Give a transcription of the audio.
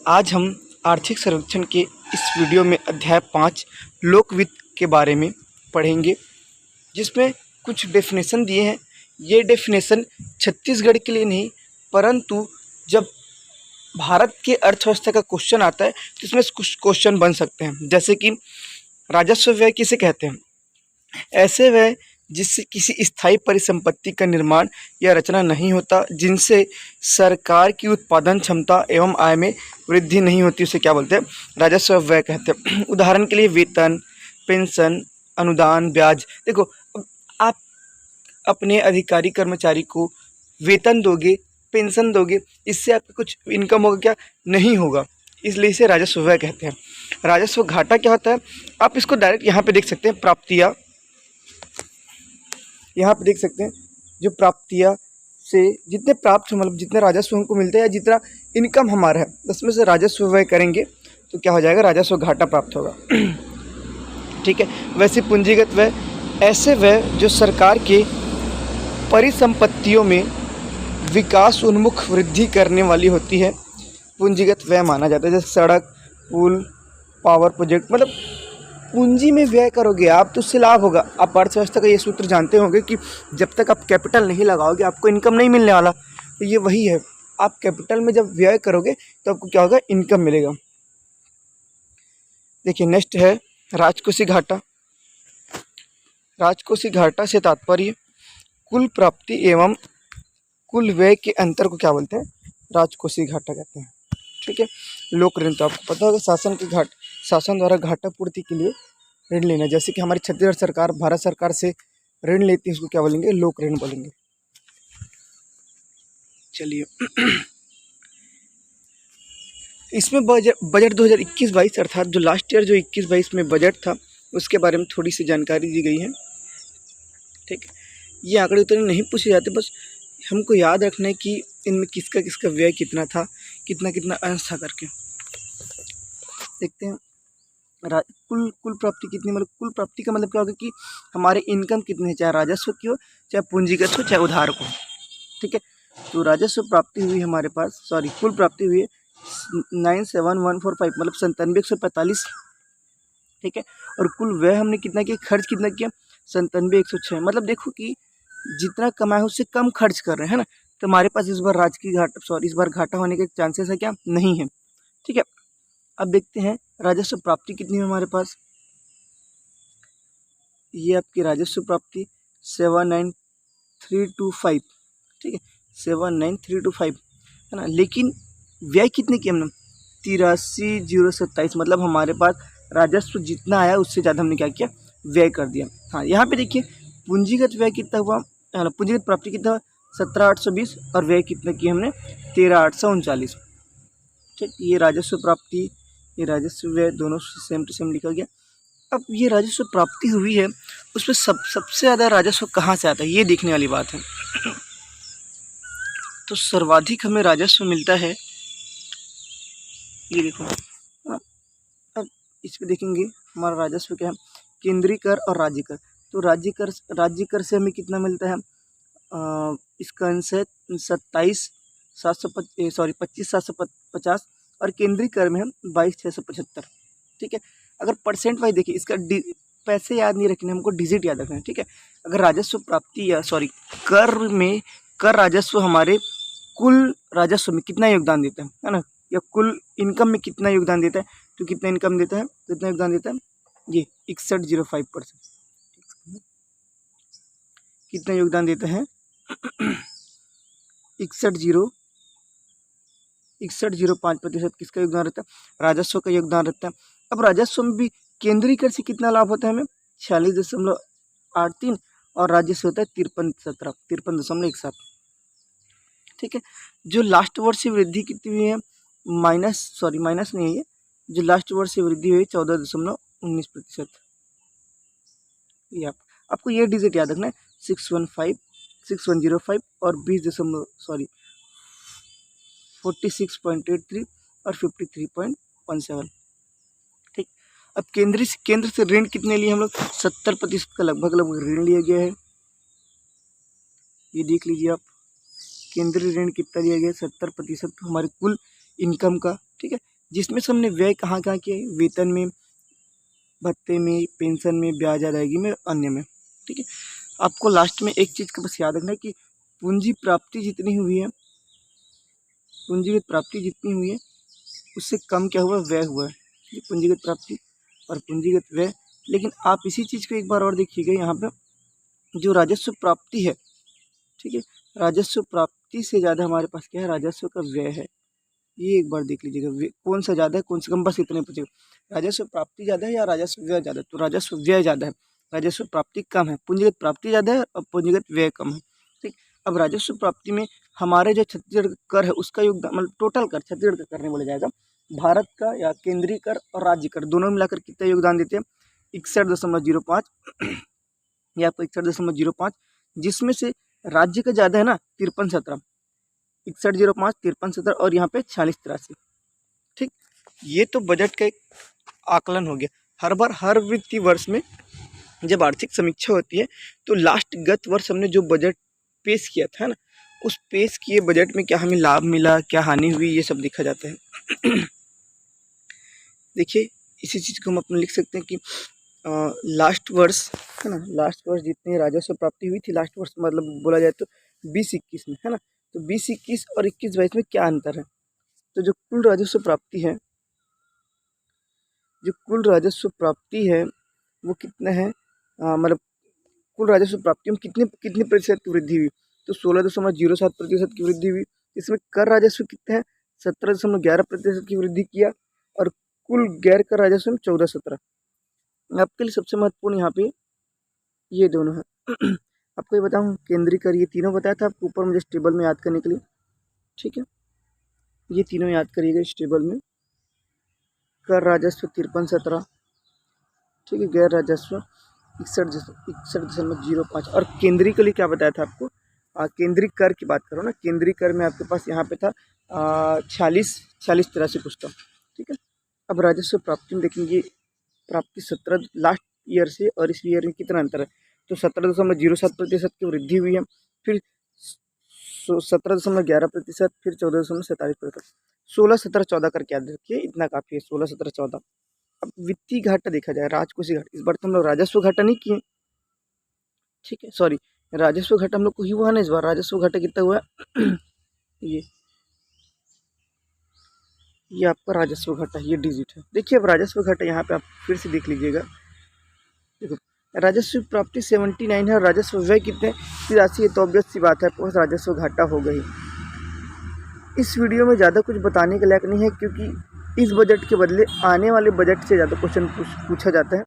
आज हम आर्थिक सर्वेक्षण के इस वीडियो में अध्याय 5 लोक वित्त के बारे में पढ़ेंगे, जिसमें कुछ डेफिनेशन दिए हैं। ये डेफिनेशन छत्तीसगढ़ के लिए नहीं, परंतु जब भारत के अर्थव्यवस्था का क्वेश्चन आता है तो इसमें कुछ क्वेश्चन बन सकते हैं। जैसे कि राजस्व व्यय किसे कहते हैं? ऐसे व्यय जिससे किसी स्थायी परिसंपत्ति का निर्माण या रचना नहीं होता, जिनसे सरकार की उत्पादन क्षमता एवं आय में वृद्धि नहीं होती, उसे क्या बोलते हैं? राजस्व व्यय कहते हैं। उदाहरण के लिए वेतन, पेंशन, अनुदान, ब्याज। देखो, अब आप अपने अधिकारी कर्मचारी को वेतन दोगे, पेंशन दोगे, इससे आपका कुछ इनकम होगा क्या? नहीं होगा। इसलिए इसे राजस्व व्यय कहते हैं। राजस्व घाटा क्या होता है? आप इसको डायरेक्ट यहाँ पे देख सकते हैं, प्राप्तियाँ। यहाँ पे देख सकते हैं जो प्राप्तियाँ से जितने प्राप्त मतलब जितने राजस्व हमको मिलते हैं या जितना इनकम हमारा है, उसमें से राजस्व व्यय करेंगे तो क्या हो जाएगा? राजस्व घाटा प्राप्त होगा। ठीक है। वैसे पूंजीगत व्यय ऐसे व्यय जो सरकार के परिसंपत्तियों में विकास उन्मुख वृद्धि करने वाली होती है, पूंजीगत व्यय माना जाता है। जैसे सड़क, पुल, पावर प्रोजेक्ट, मतलब पूंजी में व्यय करोगे आप तो उससे लाभ होगा। आप अर्थव्यवस्था का ये सूत्र जानते होंगे कि जब तक आप कैपिटल नहीं लगाओगे आपको इनकम नहीं मिलने वाला। तो ये वही है, आप कैपिटल में जब व्यय करोगे तो आपको क्या होगा? इनकम मिलेगा। देखिए नेक्स्ट है राजकोषीय घाटा। राजकोषीय घाटा से तात्पर्य कुल प्राप्ति एवं कुल व्यय के अंतर को क्या बोलते हैं? राजकोषीय घाटा कहते हैं। ठीक है। लोक ऋण तो आपको पता होगा, शासन द्वारा घाटा पूर्ति के लिए ऋण लेना। जैसे कि हमारी छत्तीसगढ़ सरकार भारत सरकार से ऋण लेती है, उसको क्या बोलेंगे? लोक ऋण बोलेंगे। चलिए इसमें बजट 2021-22 अर्थात जो लास्ट ईयर जो 21-22 में बजट था उसके बारे में थोड़ी सी जानकारी दी गई है। ठीक, ये आंकड़े उतने नहीं पूछे जाते, बस हमको याद रखना है कि इनमें किसका किसका व्यय कितना था, कितना कितना अंश था करके। देखते हैं कुल प्राप्ति कितनी, मतलब कुल प्राप्ति का मतलब क्या होगा कि हमारे इनकम कितने हैं, चाहे राजस्व की हो, चाहे पूंजीगत हो, चाहे उधार को। ठीक है। तो राजस्व प्राप्ति हुई हमारे पास, कुल प्राप्ति हुई है 97,145, मतलब 97,145। ठीक है। और कुल व्यय हमने कितना किया, खर्च कितना किया? 97,106। मतलब देखो कि जितना कमाए उससे कम खर्च कर रहे हैं, है ना। तो हमारे पास इस बार घाटा होने के चांसेस है क्या? नहीं है। ठीक है। अब देखते हैं राजस्व प्राप्ति कितनी है हमारे पास। ये आपकी राजस्व प्राप्ति 79325। ठीक है, 79325 है ना। लेकिन व्यय कितने की हमने? 83,027। मतलब हमारे पास राजस्व जितना आया उससे ज़्यादा हमने क्या किया? व्यय कर दिया। हाँ, यहाँ पे देखिए पूंजीगत व्यय कितना हुआ, है ना। पूंजीगत प्राप्ति कितना हुआ? 17,820। और व्यय कितना किया हमने? 13,839। ठीक, ये राजस्व प्राप्ति, ये राजस्व व्यय दोनों सेम टू सेम लिखा गया। अब ये राजस्व प्राप्ति हुई है, उसमें सबसे ज़्यादा राजस्व कहाँ से आता है, ये देखने वाली बात है। तो सर्वाधिक हमें राजस्व मिलता है, ये देखो। अब इस पे देखेंगे हमारा राजस्व क्या है, केंद्रीय कर और राज्य कर। तो राज्य कर से हमें कितना मिलता है? इसका अंश है 25,750 और केंद्रीय कर में हम 22,675। ठीक है। अगर परसेंट वाइज देखिए, इसका पैसे याद नहीं रखने, हमको डिजिट याद रखना है। ठीक है। अगर राजस्व प्राप्ति या कर राजस्व हमारे कुल राजस्व में कितना योगदान देता है ना, या कुल इनकम में कितना योगदान देता है, तो कितना इनकम देता है, कितना योगदान देता है? ये 6105%। कितना योगदान देता है? 6105% किसका योगदान रहता है? राजस्व का योगदान रहता है। अब राजस्व में भी केंद्रीय कर से कितना लाभ होता है हमें? 46.83 और राज्य से होता है 53.17। ठीक है। जो लास्ट वर्ष से वृद्धि कितनी हुई है? माइनस नहीं है ये, जो लास्ट वर्ष से वृद्धि हुई 14.19%। ये आपको ये डिजिट याद रखना है, 6105 और 46.83 और 53.17। ठीक। अब केंद्र से ऋण कितने लिए हम लोग? 70% का लगभग ऋण लिया गया है। ये देख लीजिए आप, केंद्रीय ऋण कितना लिया गया? 70% हमारे कुल इनकम का। ठीक है। जिसमें से हमने व्यय कहाँ कहाँ किए, वेतन में, भत्ते में, पेंशन में, ब्याज अदायगी में, अन्य में। ठीक है, आपको लास्ट में एक चीज़ का बस याद रखना है कि पूंजी प्राप्ति जितनी हुई है, पूंजीगत प्राप्ति जितनी हुई है उससे कम क्या हुआ, व्यय हुआ है। ये पूंजीगत प्राप्ति और पूंजीगत व्यय। लेकिन आप इसी चीज़ को एक बार और देखिएगा, यहाँ पे जो राजस्व प्राप्ति है, ठीक है, राजस्व प्राप्ति से ज़्यादा हमारे पास क्या है, राजस्व का व्यय है। ये एक बार देख लीजिएगा कौन सा ज़्यादा है कौन सा कम, बस इतने पूछेगा, राजस्व प्राप्ति ज़्यादा है या राजस्व व्यय ज़्यादा है। तो राजस्व व्यय ज़्यादा है, राजस्व प्राप्ति कम है, पूंजीगत प्राप्ति ज़्यादा है और पूंजीगत व्यय कम है। ठीक, अब राजस्व प्राप्ति में हमारे जो छत्तीसगढ़ कर है उसका योगदान, मतलब टोटल कर छत्तीसगढ़ का कर नहीं बोला जाएगा, भारत का या केंद्रीय कर और राज्य कर दोनों मिलाकर कितना योगदान देते हैं, 61.05, या आपको 61.05, जिसमें से राज्य का ज़्यादा है ना 53.17, 61.05, 53.17 और यहाँ पे 46.83। ठीक, ये तो बजट का एक आकलन हो गया। हर बार हर वित्तीय वर्ष में जब आर्थिक समीक्षा होती है तो लास्ट गत वर्ष हमने जो बजट पेश किया था ना, उस पेश किए बजट में क्या हमें लाभ मिला, क्या हानि हुई, ये सब देखा जाता है। देखिए इसी चीज़ को हम अपने लिख सकते हैं कि लास्ट वर्ष है ना, लास्ट वर्ष जितनी राजस्व प्राप्ति हुई थी, लास्ट वर्ष मतलब बोला जाए तो 20-21 में, है ना, तो 20-21 और 21-22 में क्या अंतर है। तो जो कुल राजस्व प्राप्ति है, जो कुल राजस्व प्राप्ति है वो कितना है, मतलब कुल राजस्व प्राप्ति में कितने प्रतिशत की वृद्धि हुई, तो 16.07% की वृद्धि हुई। इसमें कर राजस्व कितना है, 17.11% की वृद्धि किया, और कुल गैर कर राजस्व में 14-17। आपके लिए सबसे महत्वपूर्ण यहाँ पे ये दोनों है। आपको ये बताऊँ, केंद्रीय कर, ये तीनों बताया था आपको ऊपर मुझे इस टेबल में याद करने के लिए। ठीक है, ये तीनों याद करिएगा इस टेबल में। कर राजस्व 53.17, ठीक है, गैर राजस्व 61.05, और केंद्रीय के लिए क्या बताया था आपको, केंद्रीय कर की बात करो ना, केंद्रीय कर में आपके पास यहाँ पे था 46-43 कुछ था। ठीक है, अब राजस्व प्राप्ति में देखेंगे, प्राप्ति 17 लास्ट ईयर से और इस ईयर में कितना अंतर है, तो 17.07% की वृद्धि हुई है, फिर 17.11%, फिर 14.47%, 16, 17, 14 करके याद रखिए, इतना काफ़ी है, 16, 17, 14। अब वित्तीय घाटा देखा जाए, राजकोषीय घाटा, इस बार तो हम लोग राजस्व घाटा नहीं किए, ठीक है, सॉरी, राजस्व घाटा हम लोग को ही हुआ ना इस बार, राजस्व घाटा कितना हुआ ये आपका राजस्व घाटा, ये डिजिट है। देखिए अब राजस्व घाटा यहाँ पे आप फिर से देख लीजिएगा, देखो राजस्व प्राप्ति 79 है और राजस्व व्यय कितने 83 है, तो ऑब्वियस सी बात है आपके पास राजस्व घाटा हो गई। इस वीडियो में ज़्यादा कुछ बताने के लायक नहीं है, क्योंकि इस बजट के बदले आने वाले बजट से ज़्यादा क्वेश्चन पूछा जाता है।